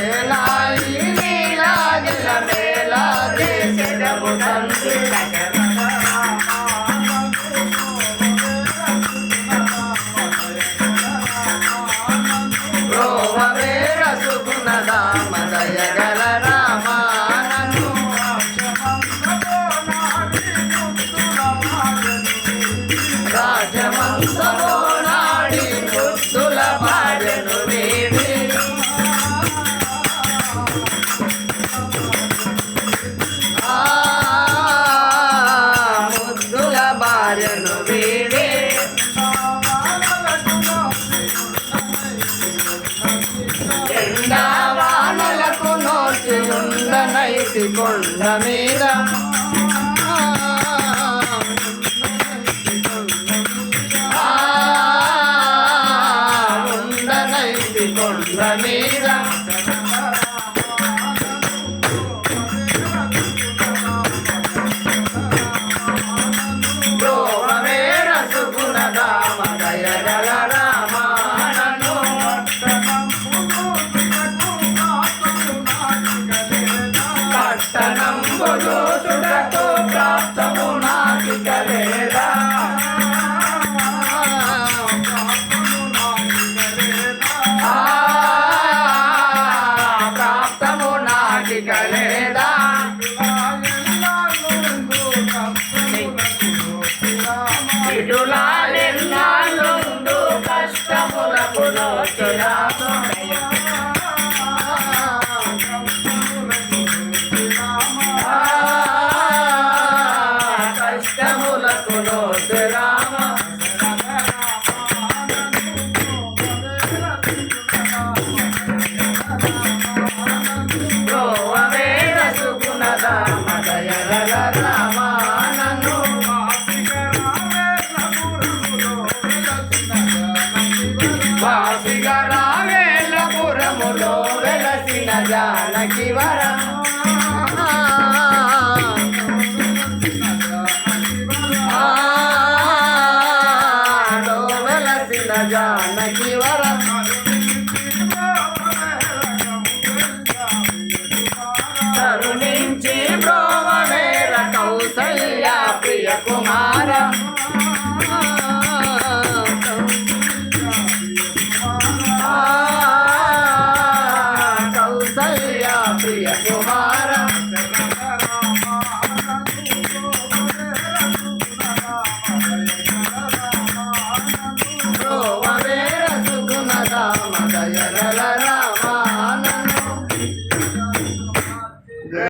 ఏలాయి నీలాజల మేలా దేశము తండ్రి రోమవేర సుగుణదామ దయగల రామానను రాజవంశమో నాడి ముద్దుల భార్యను వీడి ముద్దుల భార్యను వీడి ఎండావానలకు నోచి ఉండనైతి కొండ మీద ఉండనైతి కొండ మీద రోమవేర సుగుణదామ దయగల రామానను పట్టణంబులు చుడకు ప్రాప్తము నాకిక లేదా ప్రాప్తము నాకిక లేదా ఇటులాలెన్నాళ్ళుండు కష్టములకు నోచురాము కష్టములకు నోచురామ రోమవేర సుగుణదామ దయగల రామానను వాసిగా రావేల పురములో వెలసిన జానకి వర